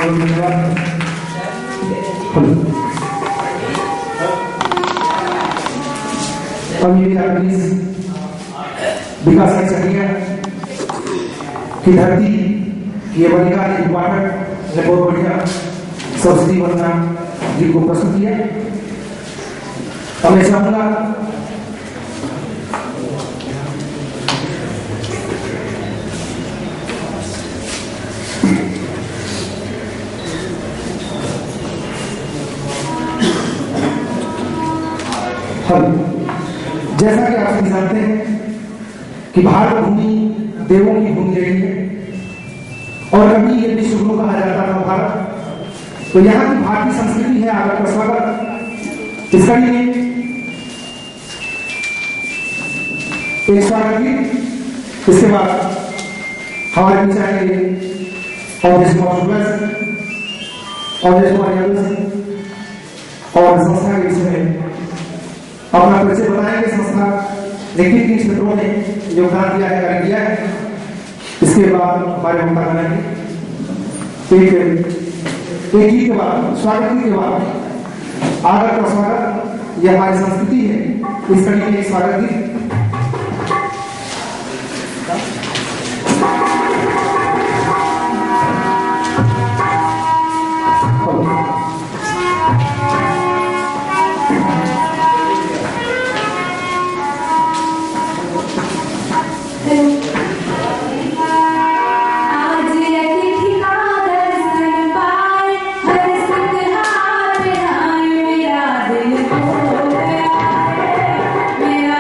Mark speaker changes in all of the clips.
Speaker 1: बहुत धन्यवाद। विकास चकिया की धरती ये बलिका इम्पॉर्टेंट ने बहुत बढ़िया सरस्वती वंदना गीत को प्रस्तुत किया। अब मैं चाहूंगा जैसा कि आप सभी जानते हैं कि भारत भूमि देवों की भूमि रही है और कभी ये विश्व गुरु कहा जाता था भारत। तो यहाँ की भारतीय संस्कृति है आपका स्वागत। इस कड़ी में एक स्वागत गीत, इसके बाद हमारे बीच आएंगे अवधेश कुमार यादव और संस्था के इसमें अपना परिचय बताएंगे। संस्था ने किन किन क्षेत्रों में योगदान दिया है, कार्य किया है। इसके बाद हमारे वक्ता बनाएंगे एक गीत के बाद, स्वागत गीत के बाद आदर का स्वागत। यह हमारी संस्कृति है। इस कड़ी में एक स्वागत गीत।
Speaker 2: मेरा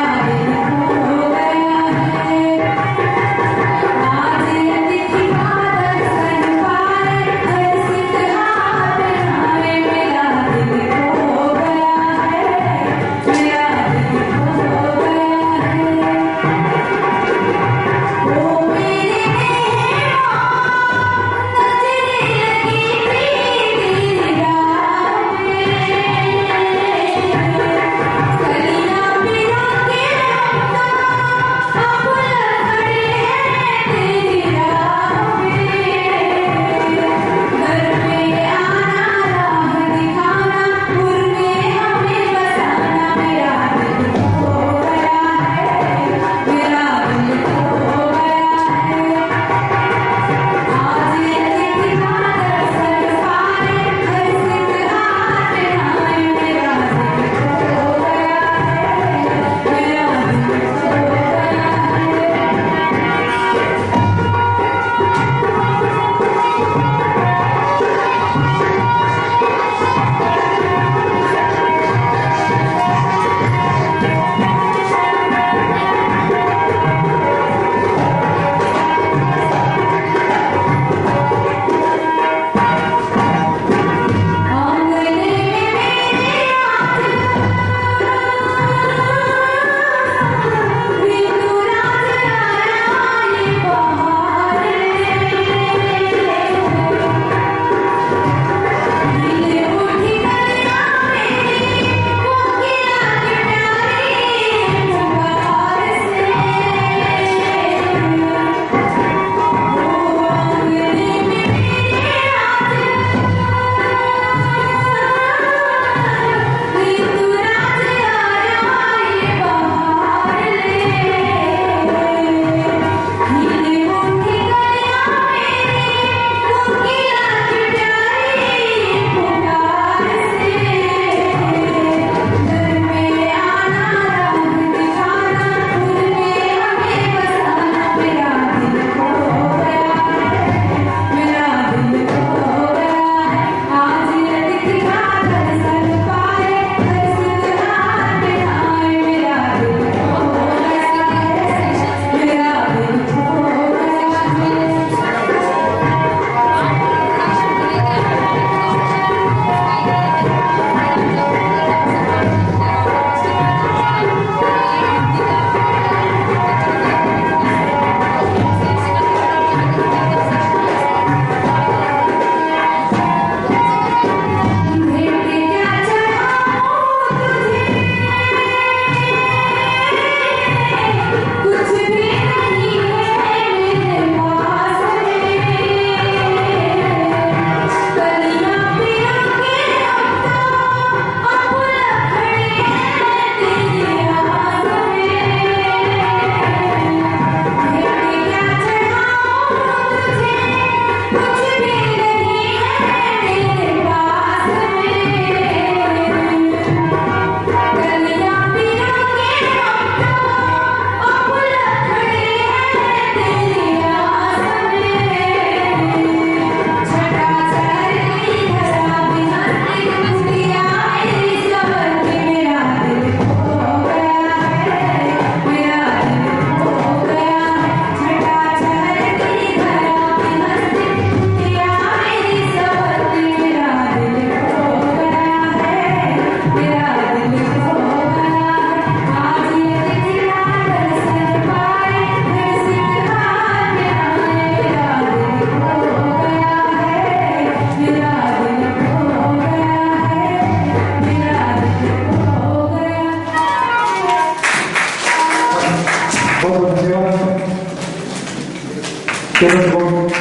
Speaker 1: बहुत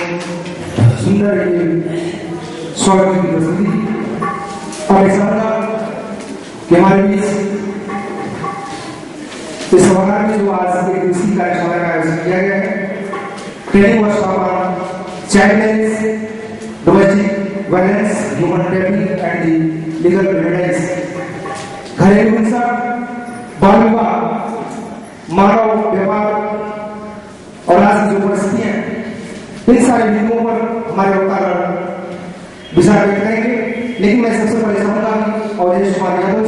Speaker 1: सुंदर स्वागत की प्रस्तुति। और ऐसा लगा कि हमारे बीच इस सभागार में जो आज एक दूसरी कार्यशाला का आयोजन किया गया है, training workshop child domestic violence, human trafficking and legal remedies, घरेलू हिंसा, बाल विवाह, मानव व्यवहार और आज की जो परिस्थितियां, इन सारे बिंदुओं पर हमारे वक्ता विचार व्यक्त करेंगे। लेकिन मैं सबसे पहले चाहूंगा अवधेश कुमार यादव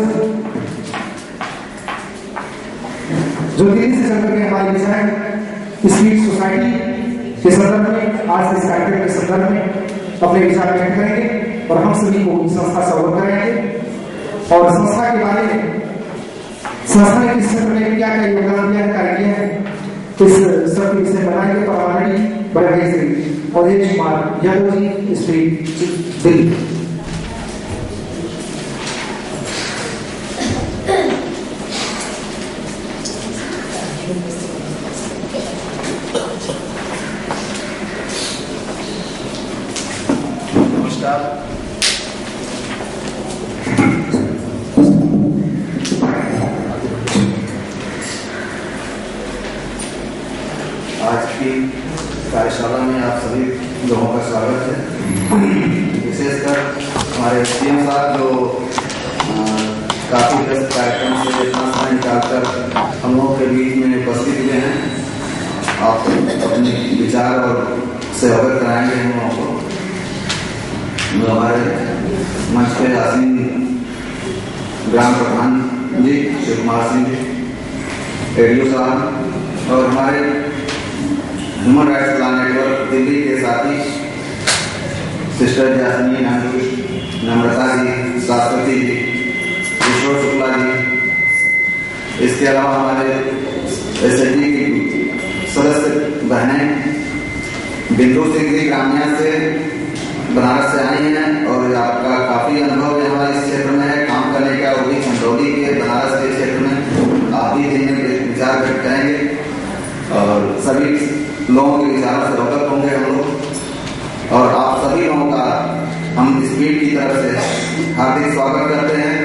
Speaker 1: जो दिल्ली से चलकर के हमारे विचार स्पीड सोसाइटी के संदर्भ में, आज इस कार्यक्रम के संदर्भ में अपने विचार व्यक्त करेंगे और हम सभी को इस संस्था से अवगत कराएंगे और संस्था के बारे में, संस्था ने किस क्षेत्र में क्या क्या योगदान दिया है, कार्य किया है, इस सब विषय बनाएंगे। और हमारे बड़े भाई श्री अवधेश कुमार यादव जी स्पीड दिल्ली।
Speaker 2: आज की कार्यशाला में आप सभी लोगों का स्वागत है। विशेषकर हमारे सीएम साहब जो काफी व्यस्त कार्यक्रम से इतना समय निकालकर हम लोगों के बीच में उपस्थित हुए हैं। आप अपने विचार और से अवगत कराएंगे हम लोगों को। हमारे मंच पे आसीन ग्राम प्रधान जी शिव कुमार सिंह जी, एडीओ साहब और हमारे human rights law network Delhi के साथी सिस्टर जासमीन, नम्रता जी, शाश्वती जी, ईश्वर शुक्ला जी, इसके अलावा हमारे एसएचजी की सदस्य बहनें बिंदु सिंह जी ग्रामीण से बनारस से आई हैं और आपका काफी अनुभव है हमारे इस क्षेत्र में है काम करने का, वो भी चंदौली के बनारस के क्षेत्र में आप ही दिन में विचार व्यक्त करेंगे और सभी लोगों के विचारों से अवगत होंगे हम लोग। और आप सभी लोगों का हम स्पीड की तरफ से हार्दिक स्वागत करते हैं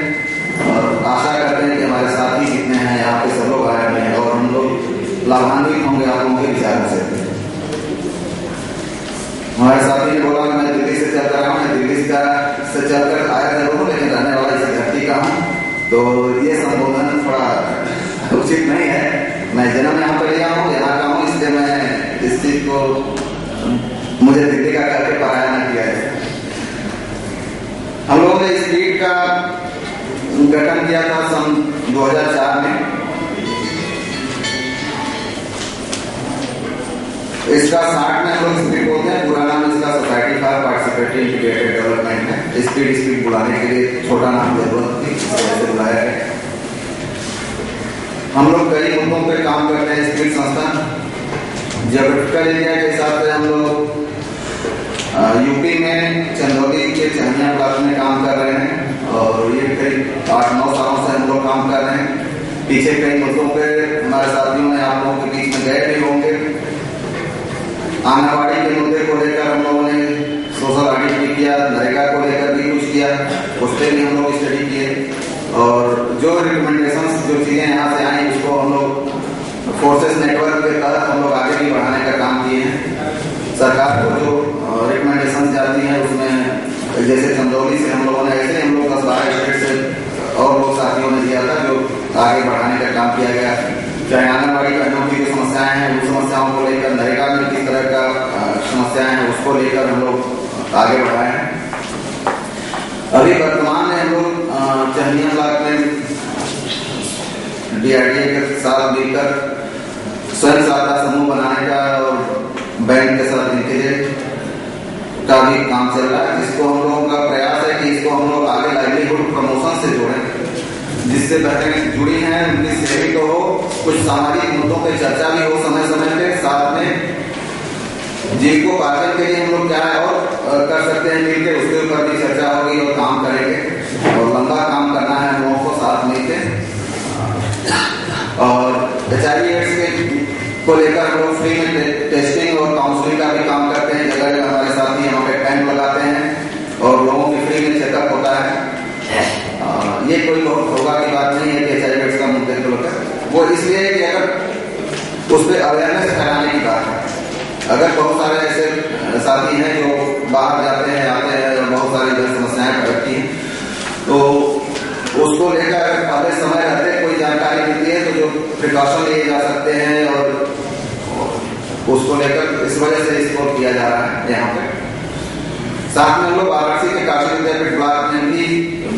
Speaker 2: और आशा करते हैं कि हमारे साथी जितने हैं यहाँ पे सब लोग आए हुए हैं और हम लोग लाभान्वित होंगे आप लोगों के विचारों से। हमारे साथी ने बोला मैं दिल्ली से चल रहा हूँ, मैं दिल्ली से चलकर आया जरूर हूँ लेकिन रहने वाला इस धरती का हूँ, तो ये संबोधन थोड़ा उचित नहीं है। मैं जन्म यहाँ पर लिया हूँ, यहाँ का हूँ, इसलिए मैं इस चीज को मुझे दिल्ली का करके पढ़ाया न किया है। हम लोगों ने स्पीड का गठन किया था सन 2004 में। इसका 60 में हम लोग स्पीड बोलते हैं, पूरा नाम इसका society for participatory integrated development है। स्पीड बुलाने के लिए छोटा नाम जरूरत थी, इससे बुलाया गया। हम लोग कई मुद्दों पे काम करते हैं। स्पीड संस्था ज्योग्राफिकल एरिया के हिसाब से हम लोग यूपी में चंदौली के चहनिया ब्लॉक में काम कर रहे हैं और ये करीब 8-9 सालों से हम लोग काम कर रहे हैं। पीछे कई मुद्दों पे हमारे साथियों ने आप लोगों के बीच में गए भी होंगे। आंगनबाड़ी के मुद्दे को लेकर हम लोगों ने सोशल ऑडिट भी किया, नरेगा को लेकर भी कुछ किया, उस पर भी हम लोग स्टडी किए और जो रिकमेंडेशंस जो चीजें यहाँ से आई उसको हम लोग फोर्सेस नेटवर्क के तहत हम लोग आगे भी बढ़ाने का काम किए हैं। सरकार को जो रिकमेंडेशन जाती हैं उसमें जैसे चंदौली से हम लोगों ने ऐसे हम लोग 10-12 स्टेट से और लोग साथियों ने दिया था जो आगे बढ़ाने का काम किया गया। चाहे आंगनबाड़ी बहनों की जो समस्याएं हैं उन समस्याओं को लेकर, नरेगा में किस तरह का समस्याएं हैं उसको लेकर हम लोग आगे बढ़ाए हैं। अभी वर्तमान में हम लोग चहनिया ब्लॉक में DRDA के साथ मिलकर स्वयं सहायता समूह बनाने का और बैंक के साथ इंटीग्रेट का भी काम चल रहा है, जिसको हम लोगों का प्रयास है कि इसको हम लोग आगे लाइवलीहुड प्रमोशन से जोड़ें, जिससे बहनें जुड़ी हैं उनकी सेविंग तो हो, कुछ सामाजिक मुद्दों पर चर्चा भी हो समय समय पे, साथ में जीविकोपार्जन के लिए हम लोग क्या है और कर सकते हैं मिलकर, उसके ऊपर भी चर्चा होगी और काम करेंगे और लंबा काम करना है हम लोगों को साथ मिलकर। और HIV एड्स को लेकर हम लोग फ्री में टेस्टिंग और काउंसलिंग का भी रूटीन में चेकअप होता है। ये कोई बहुत होगा की बात नहीं है कि HIV एड्स का मुद्दे को लेकर, वो इसलिए कि अगर उस पर अवेयरनेस फैलाने की बात है। अगर बहुत सारे ऐसे साथी हैं जो बाहर जाते हैं आते हैं और बहुत सारी जन समस्याएं पड़ती हैं, तो उसको लेकर पहले समय रहते कोई जानकारी मिलती है तो जो प्रिकॉशन लिए जा सकते हैं और उसको लेकर इस वजह से इसको किया जा रहा है यहाँ पे। साथ में हम लोग वाराणसी के काशी विद्यापीठ ब्लॉक में भी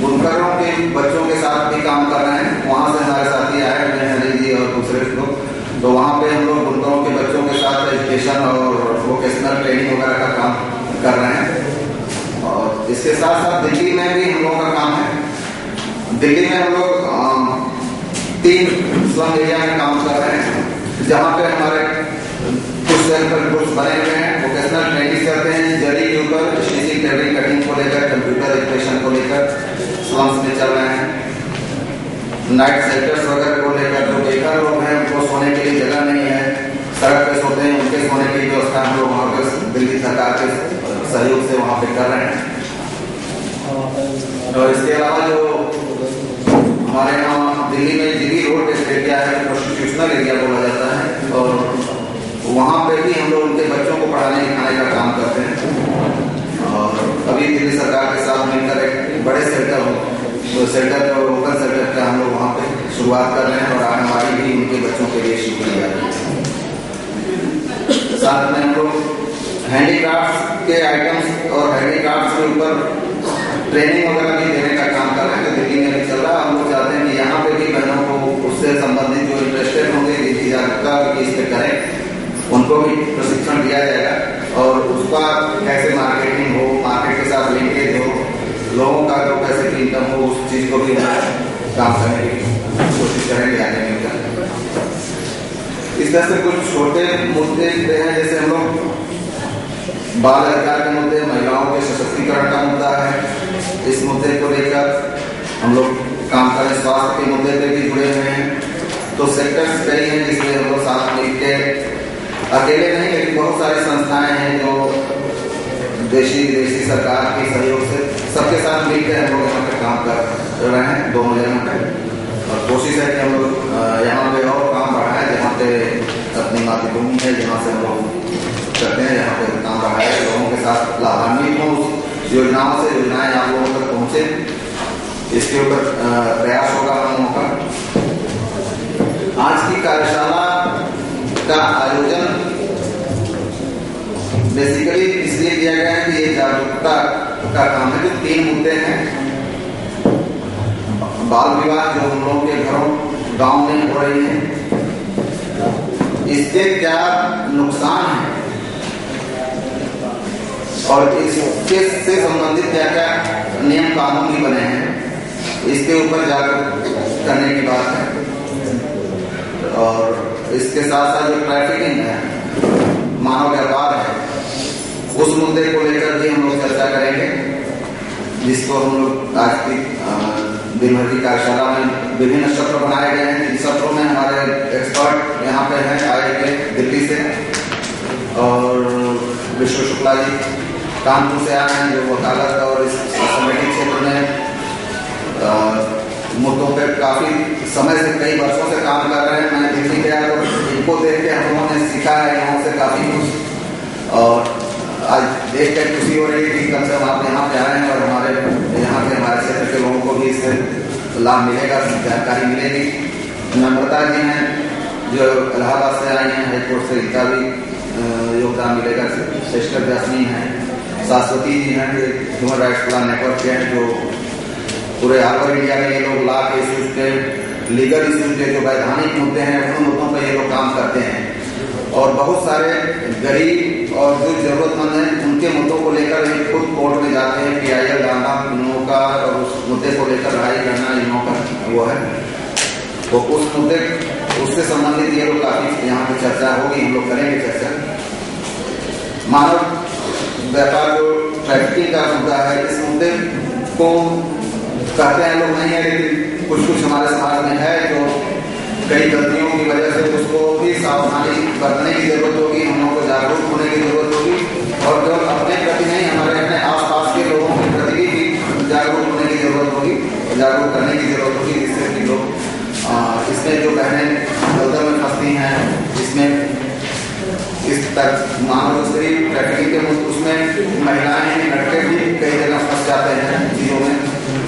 Speaker 2: बुनकरों के बच्चों के साथ भी काम कर रहे हैं। वहाँ से हमारे साथी आए हुए हैं हरी जी और दूसरे लोग, तो वहाँ पे हम लोग बुनकरों के बच्चों के साथ एजुकेशन और वोकेशनल ट्रेनिंग वगैरह का काम कर रहे हैं। और इसके साथ साथ दिल्ली में भी हम लोगों का काम है। दिल्ली में हम लोग 3 स्लम एरिया में काम कर रहे हैं, जहाँ पे हमारे कुछ सेल्फ हेल्प ग्रुप्स बने हुए हैं, वोकेशनल ट्रेनिंग करते हैं, जरी के ऊपर स्टिचिंग टेलरिंग कटिंग को लेकर, कंप्यूटर एजुकेशन को लेकर स्लम्स में चल रहे हैं। नाइट सेल्टर्स वगैरह को लेकर जो बेकार लोग हैं उनको सोने के लिए जगह नहीं है, सड़क पे सोते हैं, उनके सोने की व्यवस्था हम लोग वहाँ पर दिल्ली सरकार के सहयोग से वहाँ पे कर रहे हैं। और इसके अलावा जो हमारे यहाँ दिल्ली में जीबी रोड एरिया है, प्रोस्टिट्यूशनल एरिया बोला जाता है, और वहाँ पे भी हम लोग उनके बच्चों को पढ़ाने लिखाने का काम करते हैं। और अभी दिल्ली सरकार के साथ मिलकर एक बड़े सेंटर और लोकल सेंटर का हम लोग वहाँ पे शुरुआत कर रहे हैं और आंगनबाड़ी भी उनके बच्चों के लिए शुरू की जा रही है। साथ में हम लोग हैंडीक्राफ्ट के आइटम्स और हैंडीक्राफ्ट के ऊपर ट्रेनिंग वगैरह भी देने का काम कर रहे हैं, तो दिल्ली में भी चल रहा है। हम लोग चाहते हैं कि यहाँ पे भी बहनों को उससे संबंधित जो इंटरेस्टेड होंगे जिनकी जागरूकता इस पे करें, उनको भी प्रशिक्षण दिया जाएगा और उसका कैसे मार्केटिंग हो, मार्केट के साथ लिंकेज हो, लोगों का जो कैसे इनकम हो, उस चीज को भी काम करने की कोशिश करेंगे आगे मिलकर। इस तरह से कुछ छोटे मुद्दे हैं, जैसे हम लोग बाल अधिकार के मुद्दे, महिलाओं के सशक्तिकरण का मुद्दा है, इस मुद्दे को लेकर हम लोग काम करें। स्वास्थ्य के मुद्दे पे भी जुड़े हुए हैं, तो सेक्टर्स कई हैं जिसमें हम लोग साथ मिलकर, अकेले नहीं लेकिन बहुत सारी संस्थाएं हैं जो देशी विदेशी सरकार के सहयोग से सबके साथ मिलकर हम लोग यहाँ पे काम कर रहे हैं 2 महीने में। और कोशिश है कि हम लोग यहाँ पे और काम बढ़ाएं, जहाँ पे अपनी मातृभूमि है, जहाँ से हम लोग करते हैं, यहाँ पे काम बढ़ाएं, लोगों के साथ लाभान्वित हों उस योजनाओं से, योजनाएं आप लोगों तक पहुँचे, इसके ऊपर प्रयास होगा हम लोगों का। आज की कार्यशाला का आयोजन बेसिकली इसलिए किया गया है कि ये जागरूकता का काम है। जो 3 मुद्दे हैं, बाल विवाह जो हम लोगों के घरों गांव में हो रही है, इसके क्या नुकसान है और इसके से संबंधित क्या क्या नियम कानून भी बने हैं, इसके ऊपर जागरूक करने की बात है। और इसके साथ साथ जो ट्रैफिकिंग है, मानव व्यापार है, उस मुद्दे को लेकर भी हम लोग चर्चा करेंगे, जिसको हम लोग आज की दिन भर की कार्यशाला में विभिन्न सत्र बनाए गए हैं। इन सत्रों में हमारे एक्सपर्ट यहाँ पे हैं आए थे दिल्ली से, और विश्व शुक्ला जी कानपुर से आए हैं जो वकालत और इस संगठित क्षेत्र में मुद्दों पर काफी समय से कई वर्षों से काम कर रहे हैं। मैं दिल्ली गया तो इनको देख के हम लोगों ने सीखा है यहाँ से काफी कुछ, और आज देख कर खुशी हो रही है कि कम से कम आप यहाँ पे आए हैं और हमारे यहाँ के हमारे क्षेत्र के लोगों को भी इससे लाभ मिलेगा, जानकारी मिलेगी। नम्रता जी हैं जो इलाहाबाद से आई हैं, हाईकोर्ट से, इनका भी योगदान मिलेगा। सिस्टर जैस्मीन है, शाश्वती जी हैं, ह्यूमन राइट्स प्लान नेटवर्क के हैं, जो पूरे ऑल ओवर इंडिया में ये लोग लॉ के इश्यूज पे, लीगल इश्यूज के जो वैधानिक मुद्दे हैं उन मुद्दों पर ये लोग काम करते हैं। और बहुत सारे गरीब और जो जरूरतमंद हैं उनके मुद्दों को लेकर खुद कोर्ट में जाते हैं, PIL डालना इन लोगों का, और उस मुद्दे को लेकर लड़ाई करना इन लोगों का वो है। तो उस मुद्दे उससे संबंधित ये लोग काफी यहाँ पे चर्चा होगी, हम लोग करेंगे चर्चा। मानव व्यापार जो ट्रैफिकिंग का मुद्दा है, इस मुद्दे को कहते हैं लोग नहीं है, लेकिन कुछ कुछ हमारे समाज में है जो कई गलतियों की वजह से उसको भी सावधानी बरतने की जरूरत होगी, हम लोगों को जागरूक होने की जरूरत होगी, और केवल अपने प्रति नहीं हमारे अपने आसपास के लोगों के प्रति भी जागरूक करने की जरूरत होगी, जिससे कि लोग इसमें जो बहनें दलदल में फंसती हैं, इसमें इस तक मानव तस्करी ट्रैफिकिंग के उसमें महिलाएं लड़के भी कई जगह फंस जाते हैं चीज़ों में,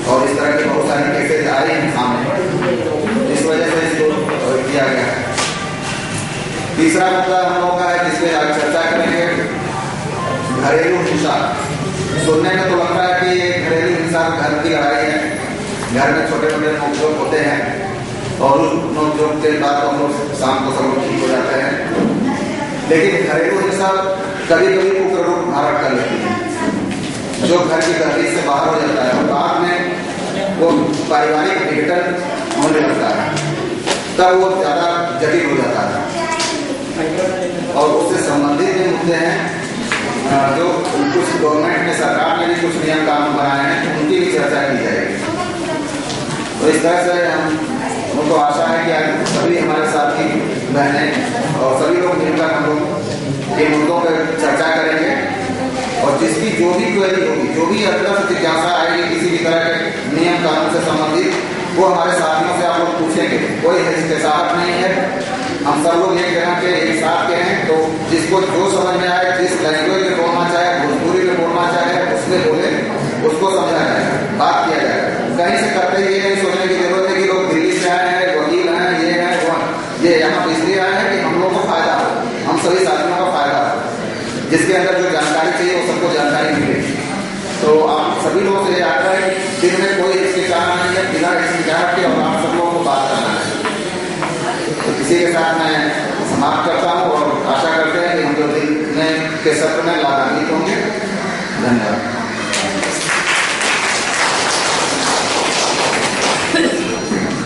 Speaker 2: और इस तरह के बहुत सारे केसेज आए हैं सामने, इस वजह से इसको किया गया है। तीसरा मुद्दा हम लोगों का है जिसपे आज चर्चा करेंगे, घरेलू हिंसा। सुनने में तो लगता है कि ये घरेलू हिंसा घर की लड़ाई है, घर में छोटे छोटे नोकझोंक होते हैं और उस नोकझोंक के बाद हम लोग शाम को सब लोग ठीक हो जाते हैं, लेकिन घरेलू हिंसा कभी कभी उग्र रूप धारण कर लेती है, जो घर की दहलीज से बाहर हो जाता है और बाद में वो पारिवारिक विघटन होने लगता है, तब वो ज़्यादा जटिल हो जाता है। और उससे संबंधित जो मुद्दे हैं, जो कुछ गवर्नमेंट ने, सरकार ने भी कुछ नियम कानून बनाए हैं, उनकी भी चर्चा की जाएगी। तो इस तरह से हमको आशा है कि आज सभी हमारे साथी बहनें और सभी लोग मिलकर हम लोग इन मुद्दों पर चर्चा करेंगे, और जिसकी जो भी क्वेरी होगी, जो भी अंदर से जिज्ञासा आएगी किसी भी तरह के नियम कानून से संबंधित, वो हमारे साथियों से आप लोग पूछेंगे। कोई हिचकिचाहट नहीं है, हम सब लोग एक जगह के एक साथ के हैं, तो जिसको जो समझ में आए, जिस लैंग्वेज में बोलना चाहे, भोजपुरी में बोलना चाहे, उसमें बोले, उसको समझा जाए, बात किया जाए। कहीं से करते ये नहीं सोचने की जरूरत है कि लोग दिल्ली से आए हैं, वकील हैं, ये हैं, वो ये यहाँ इसलिए आए हैं कि हम लोग को फायदा हो, हम सभी साथियों का फायदा हो, जिसके अंदर जो जानकारी चाहिए वो सबको जानकारी मिले। तो आप सभी लोगों से आग्रह है कि दिन में कोई हिचकिचाहट नहीं है, बिना हिचकिचाहट के और आप सब लोगों को बात करना है। तो इसी के साथ मैं समाप्त करता हूँ और आशा करते हैं कि हम जो दिन के सत्र में लाभान्वित होंगे। धन्यवाद।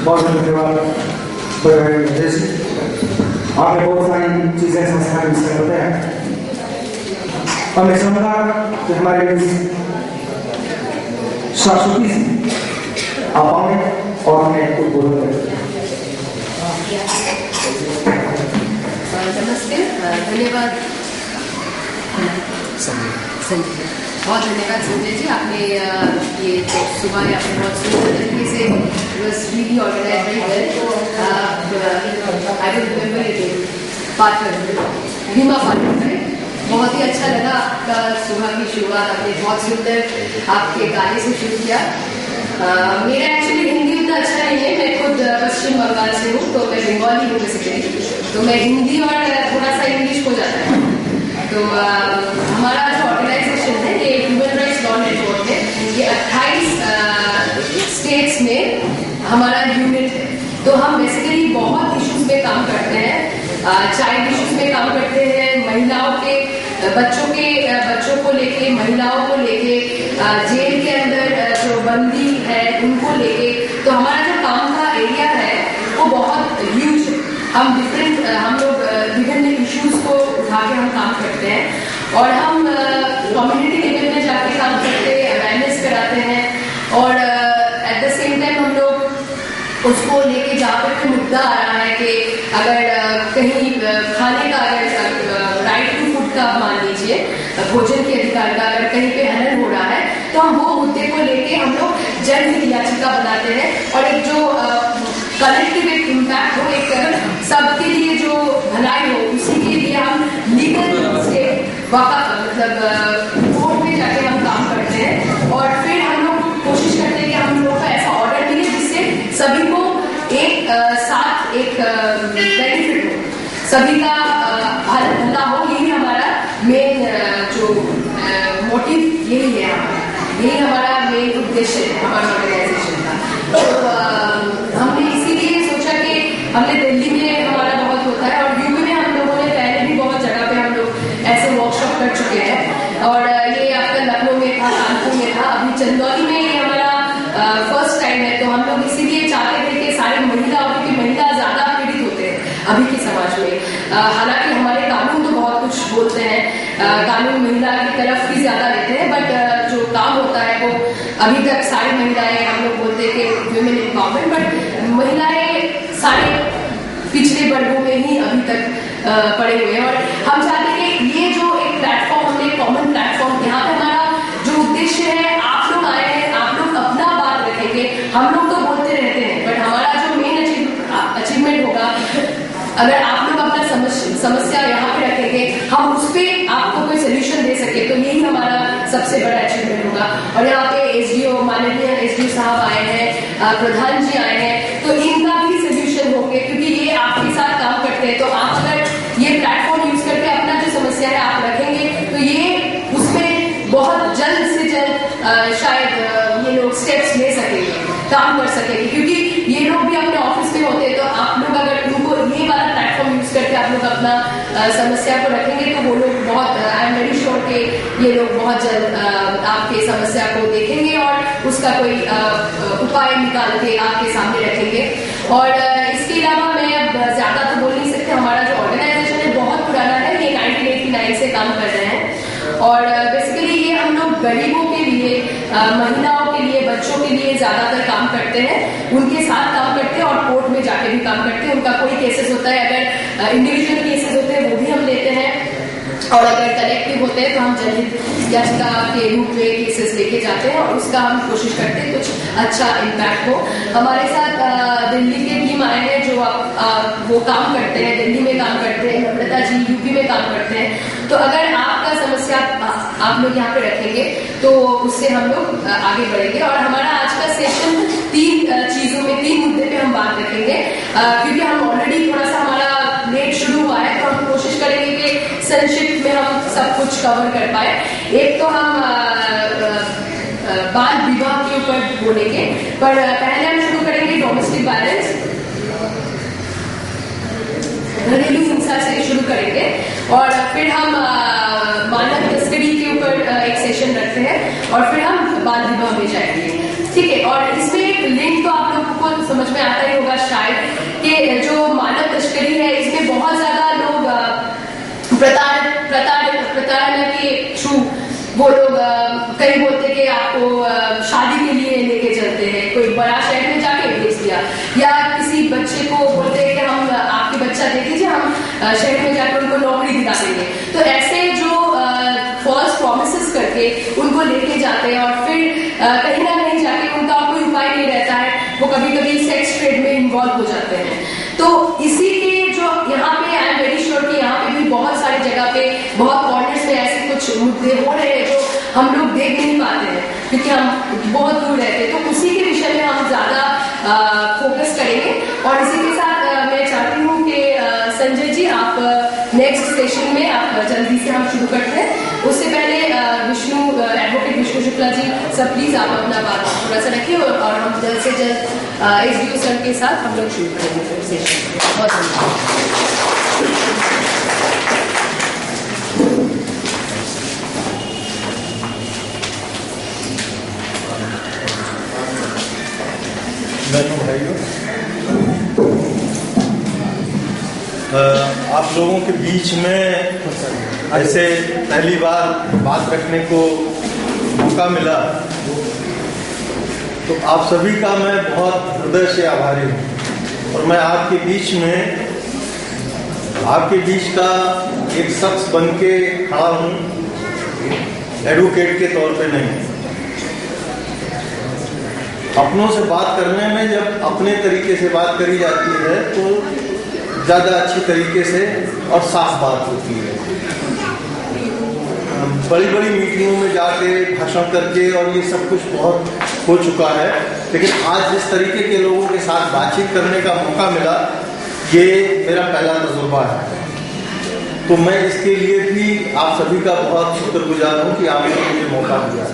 Speaker 1: बहुत धन्यवाद। आपने बहुत सारी चीजें संस्कार विषय होते हैं, और मैं समझा कि हमारे शाश्वती आप आए और हमें उद्बोधन करें।
Speaker 3: नमस्ते, धन्यवाद संजय, बहुत धन्यवाद संजय जी। आपने ये सुबह आपने बहुत सुंदर तरीके से was really organized very well. I don't remember it. Pathak, Bhima Pathak, right? बहुत ही अच्छा लगा आपका सुबह की शुरुआत, आपने बहुत सुंदर आपके गाने से शुरू किया। मेरा एक्चुअली हिंदी उतना अच्छा नहीं है, मैं खुद पश्चिम बंगाल से हूँ, तो मैं बंगाली हूँ बेसिकली, तो मैं हिंदी और थोड़ा सा इंग्लिश हो जाता है। तो हमारा जो ऑर्गेनाइजेशन है ये ह्यूमन राइट्स लॉ नेटवर्क है, ये 28 स्टेट्स में हमारा यूनिट है। तो हम बेसिकली बहुत इश्यूज में काम करते हैं, चाइल्ड इश्यूज में काम करते हैं, महिलाओं के बच्चों को लेके, महिलाओं को लेके, जेल के अंदर जो बंदी है उनको लेके। तो हमारा जो काम का एरिया है वो बहुत ह्यूज है। हम लोग विभिन्न इश्यूज को उठा के हम काम करते हैं, और हम कम्युनिटी लेवल में जाके काम करते हैं, अवेयरनेस कराते हैं, और एट द सेम टाइम हम लोग उसको लेके जहाँ पे कोई मुद्दा आ रहा है कि अगर कहीं खाने का, अगर राइट टू फूड का मान लीजिए, भोजन के अधिकार का अगर कहीं पे हनन हो रहा है, तो हम वो मुद्दे को लेके हम लोग जनहित याचिका बनाते हैं, और एक जो कलेक्टिव एक इम्पैक्ट हो, एक सबके लिए जो भलाई हो, उसी के लिए हम लीगल से मतलब कोर्ट में जाके हम काम करते हैं, और फिर हम लोग कोशिश करते हैं कि हम लोग का ऐसा ऑर्डर मिले जिससे सभी को एक साथ एक बेनिफिट हो, सभी का भला हो। यही हमारा मेन जो मोटिव यही है, यही हमारा मेन उद्देश्य है हमारे ऑर्गेनाइजेशन का। तो हमने इसीलिए सोचा कि हमने दिल्ली में हमारा बहुत होता है, और यूपी में हम लोगों ने पहले भी बहुत जगह पे हम लोग ऐसे वर्कशॉप कर चुके हैं, और ये आपका लखनऊ में था, कानपुर में था, अभी चंदौली में ये हमारा फर्स्ट टाइम है। तो हम लोग इसीलिए चाहते थे कि सारे महिलाओं, क्योंकि महिला ज्यादा पीड़ित होते हैं अभी के समाज में। हालांकि हमारे कानून तो बहुत कुछ बोलते हैं, कानून महिला की तरफ ही ज्यादा लेते हैं, बट जो काम होता है वो अभी तक सारी महिलाएं, हम लोग बोलते हैं कि वुमेन एम्पावरमेंट, बट महिलाएं सारे पिछले वर्गों में ही अभी तक पड़े हुए हैं। और हम चाहते हैं कि ये जो एक प्लेटफॉर्म, हमने कॉमन प्लेटफॉर्म, यहाँ पे हमारा जो उद्देश्य है, आप लोग आए हैं, आप लोग अपना बात रखेंगे, हम लोग तो अगर आप लोग अपना समस्या यहाँ पे रखेंगे, हम उस पर आपको कोई सोल्यूशन दे सके, तो यही हमारा सबसे बड़ा अचीवमेंट होगा। और यहाँ पे एसडीओ, माननीय एसडीओ साहब आए हैं, प्रधान जी आए हैं, तो इनका भी सोल्यूशन होंगे, क्योंकि ये आपके साथ काम करते हैं। तो आप अगर ये प्लेटफॉर्म यूज करके अपना जो समस्या है आप रखेंगे, तो ये उसमें बहुत जल्द से जल्द शायद ये लोग स्टेप्स ले सकेंगे, काम कर सकेंगे, क्योंकि ये लोग भी अपने ऑफिस में होते हैं। तो आप लोग अगर उनको ये वाला प्लेटफॉर्म यूज करके आप लोग अपना समस्या को रखेंगे, तो वो लोग बहुत, आई एम वेरी श्योर कि ये लोग बहुत जल्द आपके समस्या को देखेंगे और उसका कोई उपाय निकाल के आपके सामने रखेंगे। और इसके अलावा मैं अब ज्यादा तो बोल नहीं सकते, हमारा जो ऑर्गेनाइजेशन है बहुत पुराना है, ये 1989 से काम कर रहे हैं। और बेसिकली ये हम लोग गरीबों के लिए, महिलाओं के लिए, बच्चों के लिए ज्यादातर काम करते हैं, उनके साथ काम करते हैं और कोर्ट में जाके भी काम करते हैं। उनका कोई केसेस होता है, अगर इंडिविजुअल केसेस होते हैं वो भी हम लेते हैं, और अगर कलेक्टिव होते हैं तो हम जनहित याचिका के रूप में केसेस लेके जाते हैं और उसका हम कोशिश करते हैं कुछ अच्छा इम्पैक्ट हो। हमारे साथ दिल्ली के टीम आए हैं जो वो काम करते हैं, दिल्ली में काम करते हैं, नम्रता जी यूपी में काम करते हैं। तो अगर आपका समस्या आप लोग यहाँ पे रखेंगे तो उससे हम लोग आगे बढ़ेंगे। और हमारा आज का सेशन 3 चीजों में, 3 मुद्दे पे हम बात रखेंगे, क्योंकि हम ऑलरेडी थोड़ा सा हमारा लेट शुरू हुआ है, तो हम कोशिश करेंगे कि संक्षिप्त में हम सब कुछ कवर कर पाए। एक तो हम बाल विवाह के ऊपर बोलेंगे, पर पहले हम शुरू करेंगे डोमेस्टिक वायलेंस, घरेलू हिंसा से शुरू करेंगे, और फिर हम मानव तस्करी के ऊपर एक सेशन रखते हैं, और फिर हम बाल विवाह में जाएंगे, ठीक है। और इसमें एक लिंक तो आप लोगों को समझ में आता ही होगा शायद, कि जो मानव तस्करी है इसमें बहुत ज्यादा लोग प्रताड़ना के थ्रू वो लोग कई बोलते कि आपको शादी के लिए लेके चलते हैं, कोई बड़ा शहर में जाके भेज दिया, या किसी बच्चे को बोलते हैं कि हम आपके बच्चा दे दीजिए, हम शहर में जाकर उनको नौकरी दिला देंगे। तो ऐसे जो फॉल्स प्रॉमिसेस करके उनको लेके जाते हैं, और फिर कहीं ना कहीं जाके उनका कोई उपाय नहीं रहता है, वो कभी कभी सेक्स ट्रेड में इन्वॉल्व हो जाते हैं। तो इसी के जो यहाँ पे, आई एम वेरी श्योर कि यहाँ पे भी बहुत सारी जगह पे, बहुत कॉर्नर्स में ऐसे कुछ मुद्दे हो रहे हैं जो हम लोग देख नहीं पाते हैं, क्योंकि हम बहुत दूर रहते हैं। तो उसी के विषय में हम ज्यादा फोकस करेंगे। और इसी के साथ मैं चाहती हूँ कि संजय जी आप नेक्स्ट सेशन में आप जल्दी से हम शुरू करते हैं। उससे पहले एडवोकेट विष्णु शुक्ला जी, सब प्लीज आप अपना बात थोड़ा सा रखिए, और हम जल्द से जल्द एसडीओ सर के साथ हम लोग शुरू करेंगे सेशन। बहुत
Speaker 4: भाइयों, आप लोगों के बीच में ऐसे पहली बार बात रखने को मौका मिला, तो आप सभी का मैं बहुत हृदय से आभारी हूँ। और मैं आपके बीच में, आपके बीच का एक शख्स बन के खड़ा हूँ, एडवोकेट के तौर पे नहीं। अपनों से बात करने में जब अपने तरीके से बात करी जाती है तो ज़्यादा अच्छी तरीके से और साफ बात होती है। बड़ी बड़ी मीटिंगों में जाके भाषण करके और ये सब कुछ बहुत हो चुका है, लेकिन आज जिस तरीके के लोगों के साथ बातचीत करने का मौका मिला, ये मेरा पहला तजुर्बा है। तो मैं इसके लिए भी आप सभी का बहुत शुक्रगुजार हूँ कि आपने मुझे मौका दिया।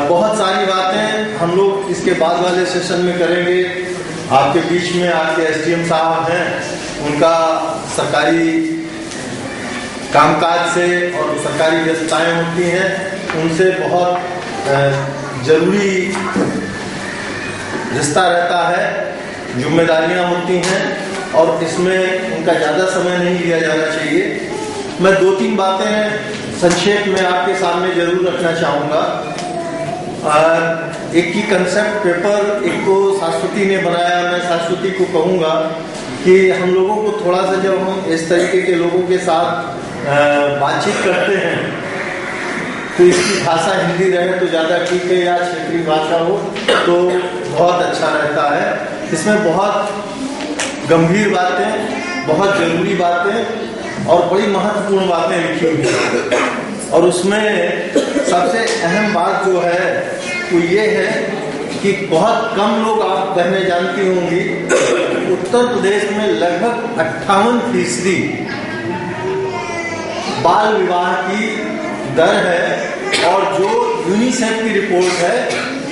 Speaker 4: बहुत सारी बातें हम लोग इसके बाद वाले सेशन में करेंगे। आपके बीच में आपके एसडीएम साहब हैं, उनका सरकारी कामकाज से और सरकारी व्यस्तताएं होती हैं, उनसे बहुत जरूरी रिश्ता रहता है, जिम्मेदारियां होती हैं, और इसमें उनका ज़्यादा समय नहीं लिया जाना चाहिए। मैं 2-3 बातें संक्षेप में आपके सामने जरूर रखना चाहूँगा। एक की कंसेप्ट पेपर, एक को शाश्वती ने बनाया। मैं शाश्वती को कहूँगा कि हम लोगों को थोड़ा सा, जब हम इस तरीके के लोगों के साथ बातचीत करते हैं, तो इसकी भाषा हिंदी रहे तो ज़्यादा ठीक है, या क्षेत्रीय भाषा हो तो बहुत अच्छा रहता है। इसमें बहुत गंभीर बातें, बहुत जरूरी बातें और बड़ी महत्वपूर्ण बातें लिखी हुई हैं। और उसमें सबसे अहम बात जो है वो ये है कि बहुत कम लोग, आप बहनें जानती होंगी, उत्तर प्रदेश में लगभग 58% बाल विवाह की दर है। और जो यूनिसेफ की रिपोर्ट है,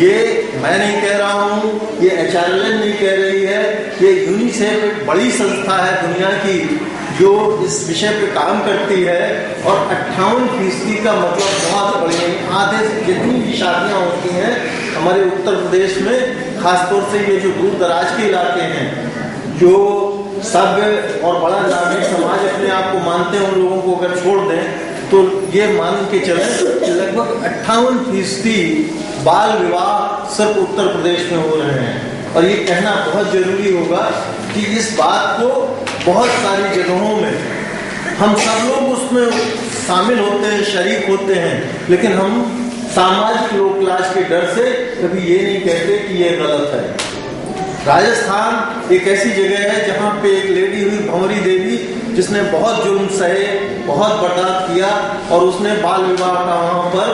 Speaker 4: ये मैं नहीं कह रहा हूँ, ये HRLN नहीं कह रही है, ये यूनिसेफ एक बड़ी संस्था है दुनिया की जो इस विषय पे काम करती है। और 58% का मतलब बहुत बड़ी है। आधे से जितनी भी शादियाँ होती हैं हमारे उत्तर प्रदेश में, खासतौर से ये जो दूर दराज के इलाके हैं, जो सभ्य और बड़ा ग्रामीण समाज अपने आप को मानते हैं, उन लोगों को अगर छोड़ दें तो ये मान के चलें कि लगभग 58% बाल विवाह सिर्फ उत्तर प्रदेश में हो रहे हैं। और ये कहना बहुत जरूरी होगा कि इस बात को बहुत सारी जगहों में हम सब लोग उसमें शामिल होते हैं, शरीक होते हैं, लेकिन हम सामाजिक लोक लाज के डर से कभी ये नहीं कहते कि ये गलत है। राजस्थान एक ऐसी जगह है जहाँ पे एक लेडी हुई भंवरी देवी, जिसने बहुत जुर्म सहे, बहुत बर्दाश्त किया और उसने बाल विवाह का वहाँ पर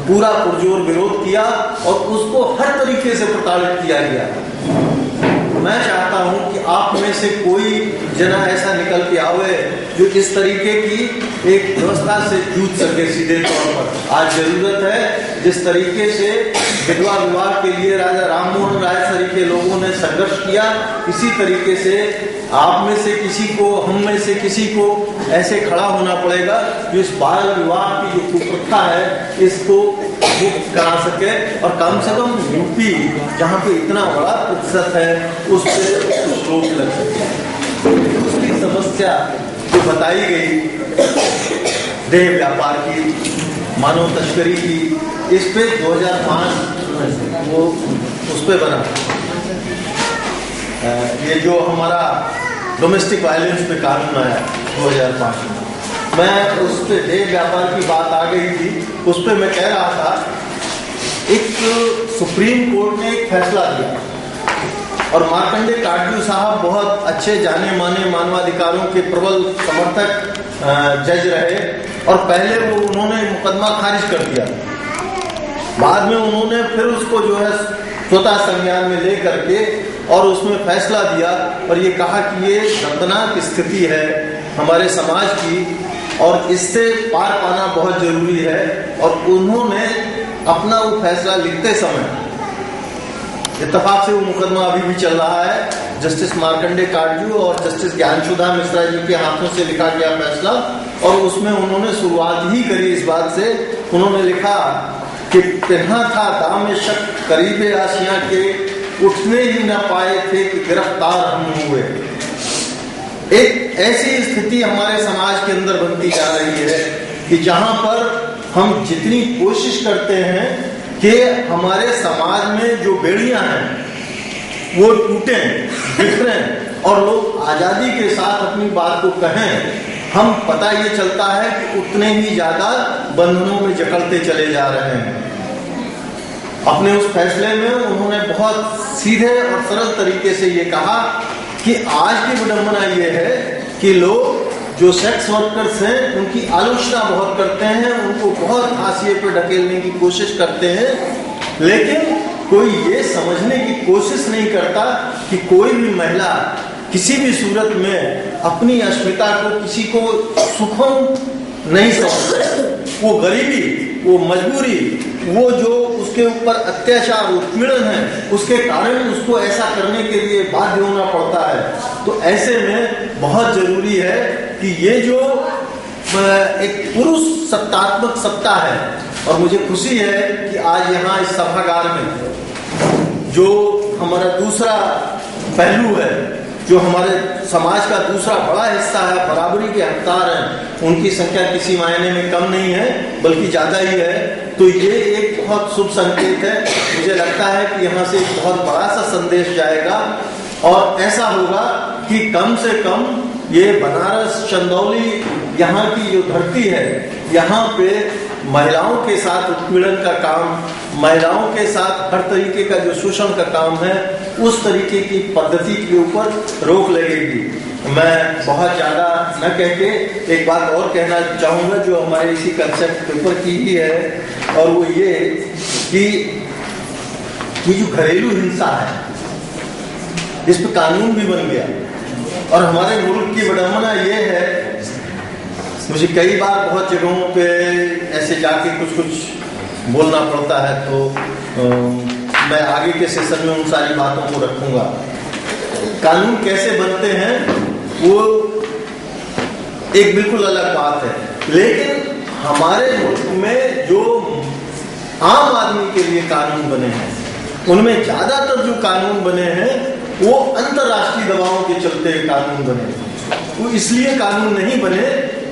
Speaker 4: पूरा पुरजोर विरोध किया और उसको हर तरीके से प्रताड़ित किया गया। मैं चाहता हूं कि आप में से कोई जना ऐसा निकल के आवे जो इस तरीके की एक व्यवस्था से जूझ सके सीधे तौर पर। आज जरूरत है, जिस तरीके से विधवा विवाह के लिए राजा राममोहन राय तरीके लोगों ने संघर्ष किया, इसी तरीके से आप में से किसी को, हम में से किसी को ऐसे खड़ा होना पड़ेगा जो इस बाल विवाह की जो कुप्रथा है इसको मुक्त करा सके। और कम से कम यूपी, जहाँ पे इतना बड़ा प्रतिशत है, उस पर रोक लग सके। दूसरी समस्या जो बताई गई देह व्यापार की, मानव तस्करी की, इस पे 2005 वो उस पे बना ये जो हमारा डोमेस्टिक वायलेंस पे कानून आया 2005 में। मैं उस पे देह व्यापार की बात आ गई थी, उस पे मैं कह रहा था, एक सुप्रीम कोर्ट ने एक फैसला दिया और मार्कंडे काटजू साहब बहुत अच्छे जाने माने मानवाधिकारों के प्रबल समर्थक जज रहे और पहले वो उन्होंने मुकदमा खारिज कर दिया। बाद में उन्होंने फिर उसको जो है स्वतः संज्ञान में ले करके और उसमें फैसला दिया और ये कहा कि ये दर्दनाक स्थिति है हमारे समाज की और इससे पार पाना बहुत जरूरी है। और उन्होंने अपना वो फैसला लिखते समय, इत्तेफाक से वो मुकदमा अभी भी चल रहा है, जस्टिस मार्कंडे काटजू और जस्टिस ज्ञानसुधा मिश्रा जी के हाथों से लिखा गया फैसला। और उसमें उन्होंने शुरुआत ही करी इस बात से, उन्होंने लिखा कि पिन्हा था दाम शक करीबे आशिया के, उठने ही न पाए थे कि गिरफ्तार हम हुए। एक ऐसी स्थिति हमारे समाज के अंदर बनती जा रही है कि जहां पर हम जितनी कोशिश करते हैं कि हमारे समाज में जो बेड़ियां हैं वो टूटें, बिखरें और लोग आजादी के साथ अपनी बात को कहें, हम पता ये चलता है कि उतने ही ज्यादा बंधनों में जकड़ते चले जा रहे हैं। अपने उस फैसले में उन्होंने बहुत सीधे और सरल तरीके से ये कहा कि आज की विडंबना ये है कि लोग जो सेक्स वर्कर्स हैं उनकी आलोचना बहुत करते हैं, उनको बहुत हाशिए पे ढकेलने की कोशिश करते हैं, लेकिन कोई ये समझने की कोशिश नहीं करता कि कोई भी महिला किसी भी सूरत में अपनी अस्मिता को किसी को सुखों नहीं समझती। वो गरीबी, वो मजबूरी, वो जो उसके ऊपर अत्याचार उत्पीड़न है, उसके कारण उसको ऐसा करने के लिए बाध्य होना पड़ता है। तो ऐसे में बहुत जरूरी है कि ये जो एक पुरुष सत्तात्मक सत्ता है, और मुझे खुशी है कि आज यहाँ इस सभागार में जो हमारा दूसरा पहलू है, जो हमारे समाज का दूसरा बड़ा हिस्सा है, बराबरी के हकदार हैं, उनकी संख्या किसी मायने में कम नहीं है बल्कि ज्यादा ही है। तो ये एक बहुत शुभ संकेत है। मुझे लगता है कि यहाँ से एक बहुत बड़ा सा संदेश जाएगा और ऐसा होगा कि कम से कम ये बनारस, चंदौली, यहाँ की जो धरती है, यहाँ पे महिलाओं के साथ उत्पीड़न का काम, महिलाओं के साथ हर तरीके का जो शोषण का काम है, उस तरीके की पद्धति के ऊपर रोक लगेगी। मैं बहुत ज़्यादा न कह के एक बात और कहना चाहूँगा जो हमारे इसी कंसेप्ट पेपर की ही है, और वो ये कि ये जो घरेलू हिंसा है इस पर कानून भी बन गया। और हमारे मुल्क की विडंबना ये है, मुझे कई बार बहुत जगहों पे ऐसे जाके कुछ बोलना पड़ता है, तो मैं आगे के सेशन में उन सारी बातों को रखूंगा। कानून कैसे बनते हैं वो एक बिल्कुल अलग बात है, लेकिन हमारे मुल्क में जो आम आदमी के लिए कानून बने हैं, उनमें ज्यादातर जो कानून बने हैं वो अंतर्राष्ट्रीय दबावों के चलते कानून बने। वो इसलिए कानून नहीं बने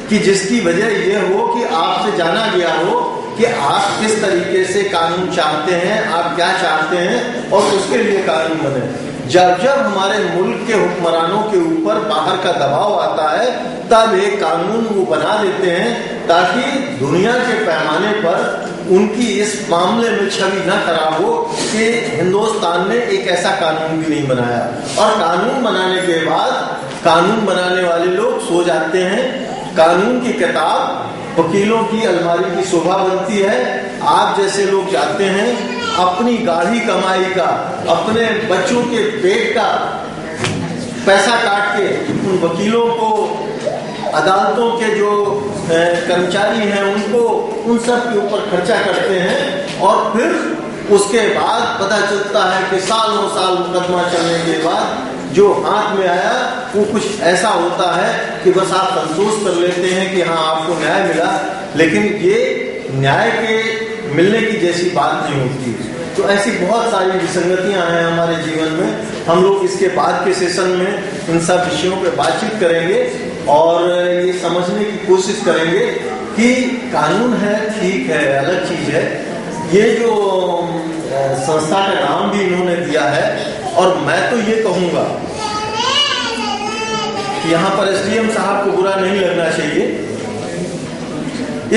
Speaker 4: कि जिसकी वजह यह हो कि आपसे जाना गया हो कि आप किस तरीके से कानून चाहते हैं, आप क्या चाहते हैं, और उसके लिए कानून बने। जब जब हमारे मुल्क के हुक्मरानों के ऊपर बाहर का दबाव आता है, तब एक कानून वो बना देते हैं ताकि दुनिया के पैमाने पर उनकी इस मामले में छवि न खराब हो कि हिंदुस्तान ने एक ऐसा कानून भी नहीं बनाया। और कानून बनाने के बाद कानून बनाने वाले लोग सो जाते हैं। कानून की किताब वकीलों की अलमारी की शोभा बनती है। आप जैसे लोग जाते हैं अपनी गाढ़ी कमाई का, अपने बच्चों के पेट का पैसा काट के उन वकीलों को, अदालतों के जो कर्मचारी हैं उनको, उन सब के ऊपर खर्चा करते हैं। और फिर उसके बाद पता चलता है कि सालों साल मुकदमा चलने के बाद जो हाथ में आया वो कुछ ऐसा होता है कि बस आप संतोष कर लेते हैं कि हाँ आपको न्याय मिला, लेकिन ये न्याय के मिलने की जैसी बात नहीं होती। तो ऐसी बहुत सारी विसंगतियां हैं हमारे जीवन में। हम लोग इसके बाद के सेशन में इन सब विषयों पर बातचीत करेंगे और ये समझने की कोशिश करेंगे कि कानून है, ठीक है, अलग चीज है। ये जो संस्था का नाम भी इन्होंने दिया है, और मैं तो ये कहूंगा कि यहाँ पर एसडीएम साहब को बुरा नहीं लगना चाहिए।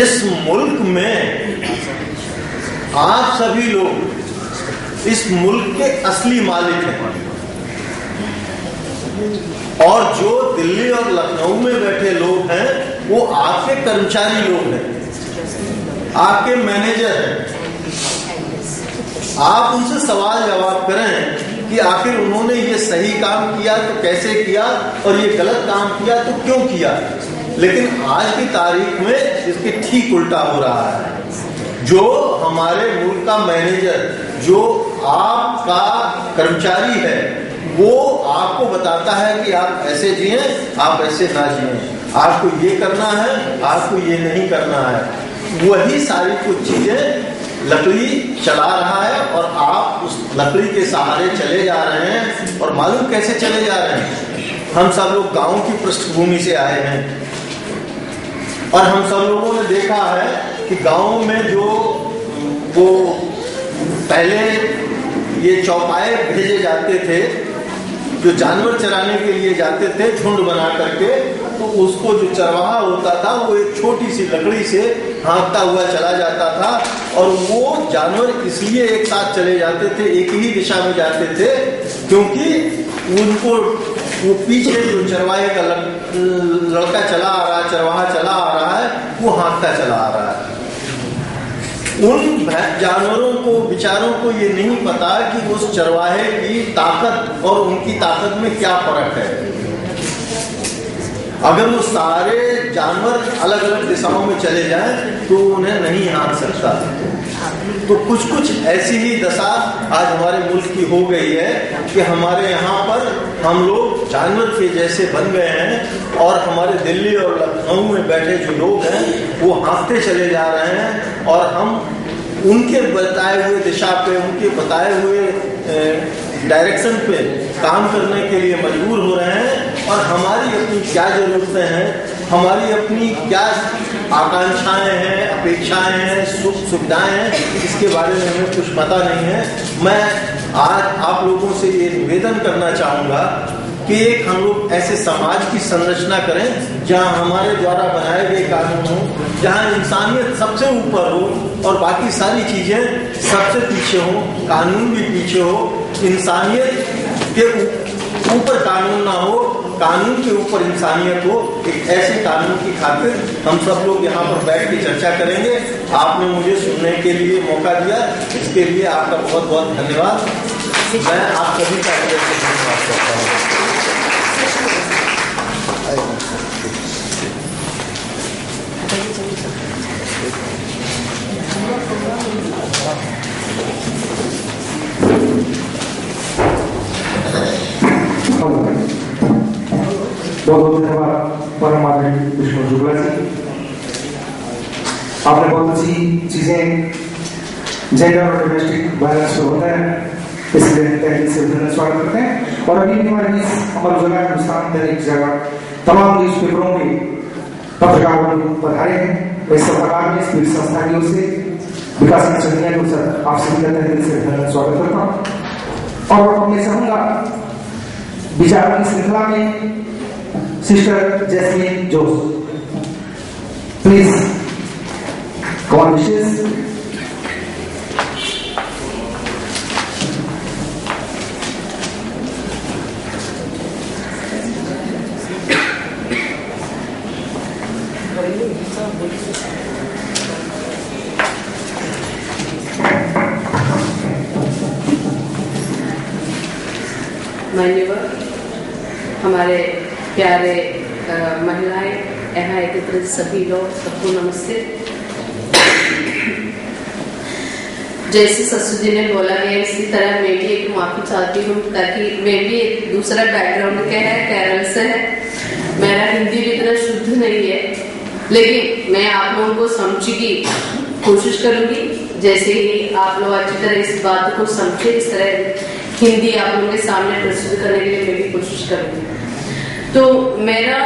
Speaker 4: इस मुल्क में आप सभी लोग इस मुल्क के असली मालिक हैं, और जो दिल्ली और लखनऊ में बैठे लोग हैं वो आपके कर्मचारी लोग हैं, आपके मैनेजर हैं। आप उनसे सवाल जवाब करें कि आखिर उन्होंने ये सही काम किया तो कैसे किया, और ये गलत काम किया तो क्यों किया। लेकिन आज की तारीख में इसके ठीक उल्टा हो रहा है। जो हमारे मुल्क का मैनेजर, जो आपका कर्मचारी है, वो आपको बताता है कि आप ऐसे जिए, आप ऐसे ना जिए, आपको ये करना है, आपको ये नहीं करना है। वही सारी कुछ चीजें लकड़ी चला रहा है और आप उस लकड़ी के सहारे चले जा रहे हैं। और मालूम कैसे चले जा रहे हैं? हम सब लोग गांव की पृष्ठभूमि से आए हैं, और हम सब लोगों ने देखा है कि गांव में जो वो पहले ये चौपाए भेजे जाते थे, जो जानवर चराने के लिए जाते थे झुंड बना करके, तो उसको जो चरवाहा होता था वो एक छोटी सी लकड़ी से हाँकता हुआ चला जाता था। और वो जानवर इसलिए एक साथ चले जाते थे, एक ही दिशा में जाते थे, क्योंकि उनको वो पीछे जो चरवाहे का लड़का चला आ रहा है, चरवाहा चला आ रहा है, वो हाँकता चला आ रहा है। उन जानवरों को, बेचारों को ये नहीं पता कि उस चरवाहे की ताकत और उनकी ताकत में क्या फर्क है। अगर वो सारे जानवर अलग अलग दिशाओं में चले जाएं तो उन्हें नहीं हाँक सकता। तो कुछ कुछ ऐसी ही दशा आज हमारे मुल्क की हो गई है कि हमारे यहाँ पर हम लोग जानवर के जैसे बन गए हैं, और हमारे दिल्ली और लखनऊ में बैठे जो लोग हैं वो हाँकते चले जा रहे हैं, और हम उनके बताए हुए दिशा पे, उनके बताए हुए डायरेक्शन पे काम करने के लिए मजबूर हो रहे हैं। और हमारी अपनी क्या जरूरतें हैं, हमारी अपनी क्या आकांक्षाएं हैं, अपेक्षाएं हैं, सुख सुविधाएं हैं, इसके बारे में हमें कुछ पता नहीं है। मैं आज आप लोगों से ये निवेदन करना चाहूँगा कि एक हम लोग ऐसे समाज की संरचना करें जहां हमारे द्वारा बनाए गए कानून हो, जहां इंसानियत सबसे ऊपर हो और बाकी सारी चीजें सबसे पीछे हो, कानून भी पीछे हो, इंसानियत के ऊपर कानून ना हो, कानून के ऊपर इंसानियत हो। एक ऐसे कानून की खातिर हम सब लोग यहाँ पर बैठ के चर्चा करेंगे। आपने मुझे सुनने के लिए मौका दिया, इसके लिए आपका बहुत बहुत धन्यवाद। मैं आप सभी का हृदय से धन्यवाद करता हूँ।
Speaker 1: बहुत बहुत धन्यवाद परम आदरणीय विष्णु शुक्ला जी। आपने बहुत अच्छी चीजें जेंडर और डोमेस्टिक वायलेंस जो होता है इसलिए तहरीक से धन्यवाद स्वागत करते हैं। और अभी भी हमारे बीच अमर उजाला हिंदुस्तान दैनिक जागरण तमाम न्यूज पेपरों के पत्रकार पधारे हैं। इस सभागार में इस संस्था की ओर से विकास चंद्रिया को सर आप सभी का तहरीक से धन्यवाद स्वागत करता हूँ। और मैं चाहूंगा विचारों की श्रृंखला में सिस्टर जैस्मीन जोस प्लीज कौन विशेष
Speaker 3: मान्यवर हमारे प्यारे महिलाएं यहाँ एकत्रित सभी लोग, सबको नमस्ते। जैसे ससुर जी ने बोला गया इसी तरह मैं भी एक माफी चाहती हूँ, ताकि मैं भी एक दूसरा बैकग्राउंड के है, केरल से है। मेरा हिंदी भी इतना शुद्ध नहीं है, लेकिन मैं आप लोगों को समझने की कोशिश करूंगी। जैसे ही आप लोग अच्छी तरह इस बात को समझे, इस तरह हिंदी आप लोगों के सामने प्रस्तुत करने के लिए मैं भी कोशिश करूंगी। तो मेरा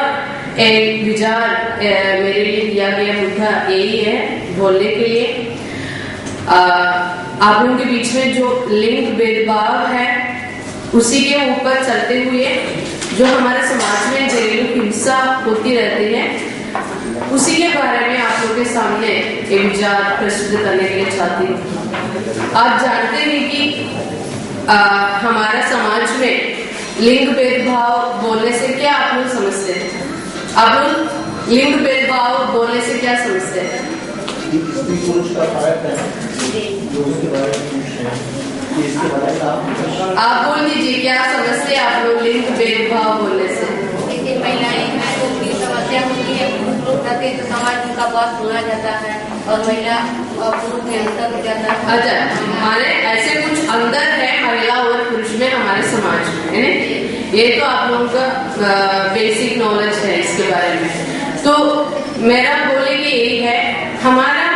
Speaker 3: एक विचार मेरे लिए दिया गया मुद्दा यही है बोलने के लिए। आप लोगों के बीच में जो लिंग भेदभाव है उसी के ऊपर चलते हुए जो हमारे समाज में घरेलू हिंसा होती रहती है उसी के बारे में आप लोगों के सामने एक विचार प्रस्तुत करने के लिए चाहती हूँ। आप जानते हैं कि हमारा समाज में लिंग भेदभाव बोलने से क्या आप लोग समझते हैं? आप लोग लिंग भेदभाव बोलने से क्या समझते हैं? आप बोल दीजिए क्या समझते हैं आप लोग लिंग भेदभाव बोलने से?
Speaker 5: महिलाएं हैं तो उनकी समस्या होती है, पुरुष लोग रहते हैं तो समाज उनका बात सुना जाता है और महिला और पुरुष में अंतर हो जाता है।
Speaker 3: अच्छा, हमारे ऐसे कुछ अंतर है महिला और पुरुष में हमारे समाज में, है ना? ये तो आप लोगों का बेसिक नॉलेज है इसके बारे में। तो मेरा बोले कि यही है, हमारा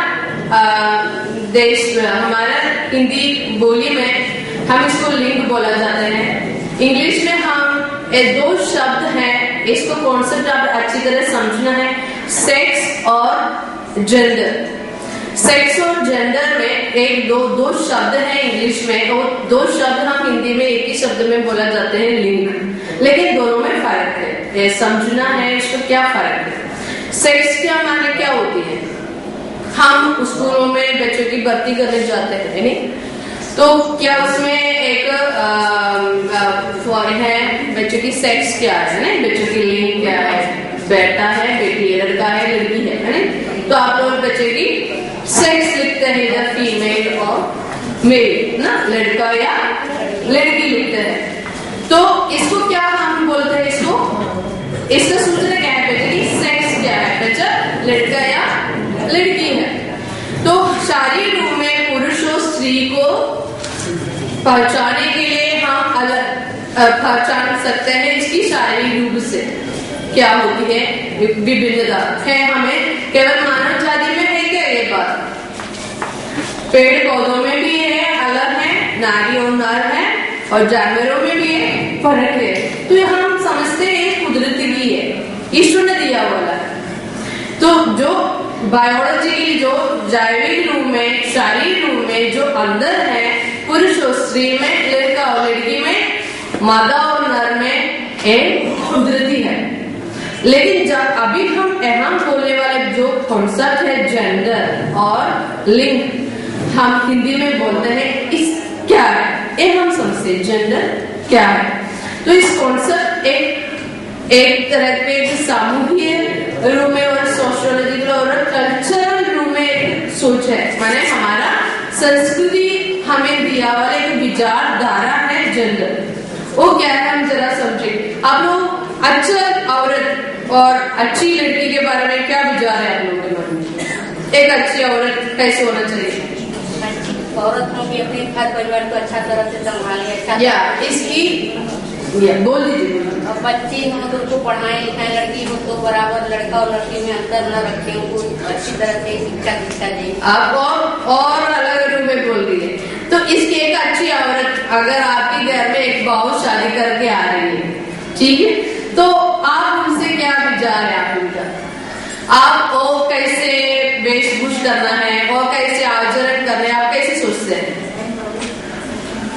Speaker 3: देश हमारा हिंदी बोली में हम इसको लिंग बोला जाता है। इंग्लिश में हम दो शब्द हैं, इसको कॉन्सेप्ट आप अच्छी तरह समझना है, सेक्स और जेंडर। सेक्स और जेंडर में एक दो शब्द हैं इंग्लिश में, और दो शब्द हम हिंदी में एक ही शब्द में बोला जाते हैं लिंग। लेकिन दोनों में फर्क है, ये समझना है इसको क्या फर्क है। सेक्स क्या माने क्या होती है? हम स्कूलों में बच्चों की भर्ती करने जाते हैं, नहीं? तो क्या उसमें एक है बच्चों की सेक्स क्या है ना, बच्चों की लिंग क्या है? बेटा है, बेटी है, लड़का है, लड़की है ना? तो आप लोग बच्चे की सेक्स लिखते हैं, इधर फीमेल और मेल ना, लड़का या लड़की लिखते हैं। तो इसको क्या हम बोलते हैं? इसका सूत्र क्या है बच्चे की सेक्स क्या है? बच्चा लड़का या लड़की है। तो शारीरिक रूप में पुरुष और स्त्री को पहचानने के लिए हम अलग पहचान सकते हैं इसकी शारीरिक रूप से क्या होती है विभिन्नता है। हमें केवल मानव जाति में है क्या ये बात? पेड़ पौधों में भी है, अलग है, नारी और नर है, और जानवरों में भी है, फर्क है। तो ये हम समझते हैं कुदरती भी है, ईश्वर ने दिया वाला है। तो जो बायोलॉजिकली जो जैविक रूप में शारीरिक रूप में जो अंदर है पुरुष और स्त्री में, लड़का और लड़की में, मादा और नर में
Speaker 6: एक कुदरती है। लेकिन जब अभी हम अहम बोलने वाले जो कॉन्सेप्ट है जेंडर और लिंग, हम हिंदी में बोलते हैं इस क्या है, ये हम समझते जेंडर क्या है। तो इस कॉन्सेप्ट एक तरह पे सामूहिक रूप में और सोशियोलॉजिकल और कल्चरल रूप में एक सोच है, माने हमारा संस्कृति हमें दिया वाले एक विचारधारा है जेंडर। वो क्या है हम जरा समझे। आप लोग अच्छा औरत और अच्छी लड़की के बारे में क्या विचार है आप लोगों के मन में? एक अच्छी औरत कैसे होना चाहिए?
Speaker 5: औरत को भी अपने घर परिवार को अच्छा तरह से संभाले, अच्छा
Speaker 6: या इसकी बोल दीजिए।
Speaker 5: और बच्चे हो तो उनको पढ़ाएं लिखाएं, लड़की हो तो बराबर लड़का और लड़की में अंतर न रखें, उनको अच्छी तरह से शिक्षा दें।
Speaker 6: आप और अलग रूप में बोल रही है। तो इसकी एक अच्छी औरत अगर आपके घर में एक बहू शादी करके आ रही है, ठीक है, तो आप उनसे क्या विचार है आप उनका? आप वो कैसे वेशभूष करना है और कैसे आचरण करना है, आप कैसे सोचते हैं?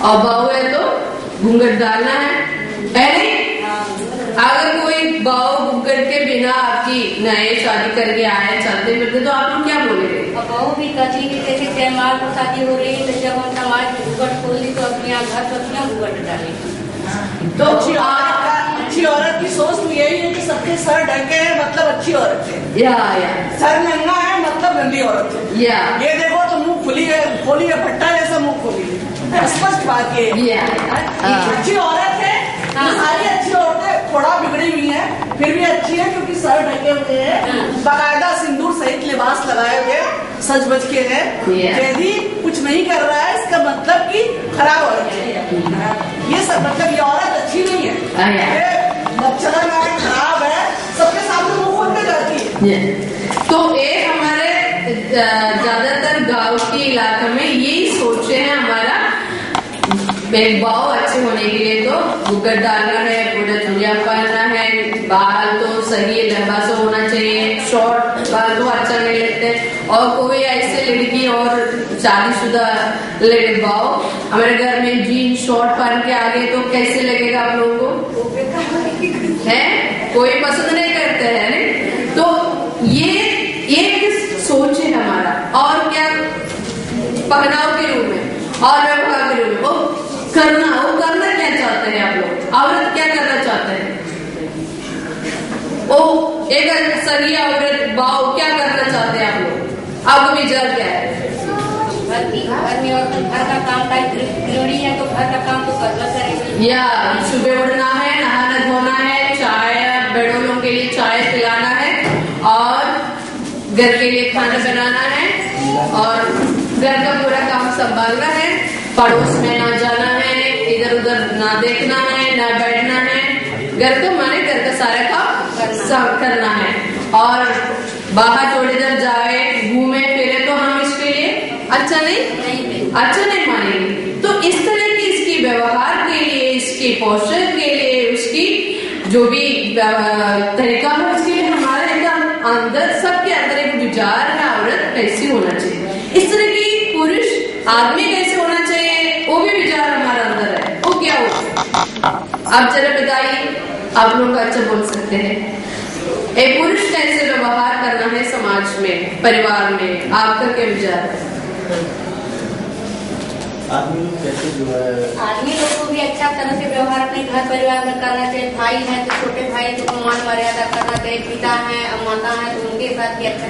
Speaker 6: और बहू है तो घूंघट डालना है नहीं? अगर कोई बहू घूंघट के बिना आपकी नए शादी करके आए चलते फिरते तो आप लोग क्या बोलेंगे?
Speaker 5: और बहू भी कहती है जैसे जयमाल को शादी हो रही है तो जब हम समाज की घूंघट खोल दी तो अपने यहाँ घर पर अपना घूंघट डालें।
Speaker 7: तो अच्छी औरत की सोच तो यही है कि सबके सर ढके हैं मतलब अच्छी औरत है,
Speaker 6: या
Speaker 7: सर नंगा है मतलब गंदी औरत है।
Speaker 6: या
Speaker 7: ये देखो तो मुंह खोली है भट्टा जैसा मुंह खोली है, स्पष्ट बात ये है। अच्छी औरत है, सारी अच्छी औरतें थोड़ा बिगड़ी हुई हैं फिर भी अच्छी है क्योंकि सर ढके हुए हैं, बाकायदा सिंदूर सहित लिबास लगाए हुए सज बज के हैं। यदि कुछ नहीं कर रहा है इसका मतलब कि खराब औरत है, ये सब मतलब ये औरत अच्छी नहीं है, ये बच्चन है, खराब है, सबके सामने मुंह खोल के जाती है।
Speaker 6: तो ये हमारे ज्यादातर गांव के इलाके में यही सोचे हैं हमारा भेदभाव अच्छे होने के लिए तो घूंघट डालना है, पूरा चूड़िया पहनना है, बाल तो सही लंबा सा होना चाहिए, शॉर्ट बाल तो अच्छा नहीं लगते। और कोई ऐसे लड़की और शादीशुदा भेदभाव हमारे घर में जीन शॉर्ट पहन के आ गए तो कैसे लगेगा आप लोगों को? है कोई पसंद नहीं करते हैं नहीं? तो ये एक सोच है हमारा। और क्या पहनाव के रूप में और व्यवहार के रूप में वो करना क्या चाहते हैं आप लोग? औरत क्या करना चाहते हैं? ओ एक सही औरत बाव क्या करना चाहते हैं आप लोग? आपका विचार क्या है?
Speaker 5: घर में और घर का काम का गृहिणी है तो घर का काम तो करना करेगी।
Speaker 6: या सुबह उठना है, नहाना धोना है, चाय बड़ों के लिए चाय पिलाना है और घर के लिए खाना बनाना है और घर का पूरा काम संभालना है, पड़ोस में ना जाना है, इधर उधर ना देखना है, ना बैठना है, घर को माने घर का सारा काम करना है। और बाहर थोड़ी देर जाए घूमे फिरे तो हम इसके लिए अच्छा नहीं मानेंगे। तो इस तरह की इसकी व्यवहार के लिए, इसकी पोषण के लिए, उसकी जो भी तरीका है उसके लिए हमारे अंदर सबके अंदर एक विचार है औरत कैसी होना चाहिए, इस तरह की पुरुष आदमी कैसे होना चाहिए वो भी विचार हमारे अंदर है। वो क्या हो आप जरा बताइए, आप लोग अच्छा बोल सकते हैं। एक पुरुष कैसे व्यवहार करना है समाज में, परिवार में, आपका क्या विचार है?
Speaker 4: आदमी लोग कैसे जो है
Speaker 5: आदमी लोग को भी अच्छा तरह से व्यवहार अपने घर परिवार में करना चाहिए। भाई है तो छोटे भाई को मान मर्यादा करना चाहिए, पिता है माता है तो उनके साथ भी अच्छा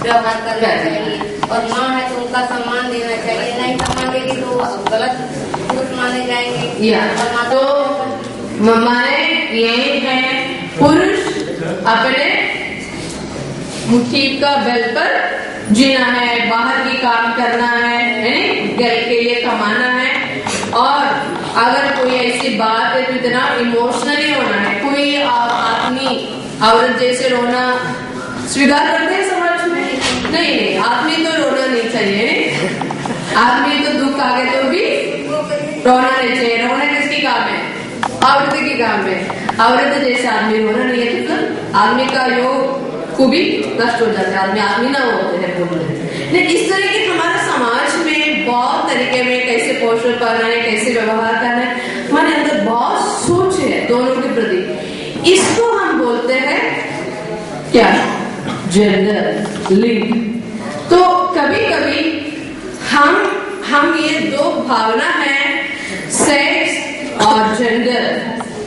Speaker 5: व्यवहार करना चाहिए, और माँ है तो उनका सम्मान देना चाहिए। नहीं सम्मान देगी तो गलत पुरुष माने जाएंगे। और माता
Speaker 6: तो माने ये है पुरुष अपने मुट्ठी का बल पर जीना है, बाहर की काम करना है, घर के लिए कमाना है। और अगर कोई ऐसी बात है तो इतना इमोशनली होना है। कोई आदमी औरत जैसे रोना स्वीकार करते हैं समाज में? नहीं, आदमी तो रोना नहीं चाहिए। आदमी तो दुख आ गए तो भी रोना नहीं चाहिए। रोना किसकी काम है? औरत की काम है। औरत जैसे आदमी रोना नहीं है तो आदमी का योग खूबी नष्ट हो जाता है, आदमी ना होते हैं बोलने। इस तरह के हमारे समाज में बहुत तरीके में कैसे पोषण करना है, कैसे व्यवहार करना है, हमारे अंदर बहुत सोच है दोनों के प्रति। इसको हम बोलते हैं क्या? जेंडर, लिंग। तो कभी कभी हम ये दो भावना है, सेक्स और जेंडर,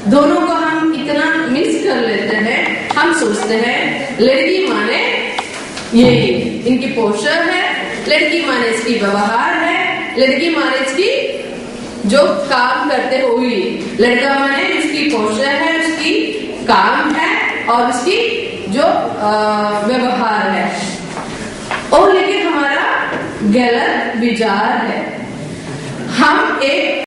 Speaker 6: दोनों को हम इतना मिस कर लेते हैं। हम सोचते हैं लड़की माने ये इनकी पोस्चर है, लड़की माने इसकी व्यवहार है, लड़की माने इसकी जो काम करते हुए, लड़का माने उसकी पोस्चर है, उसकी काम है और उसकी जो व्यवहार है। और लेकिन हमारा गलत विचार है। हम एक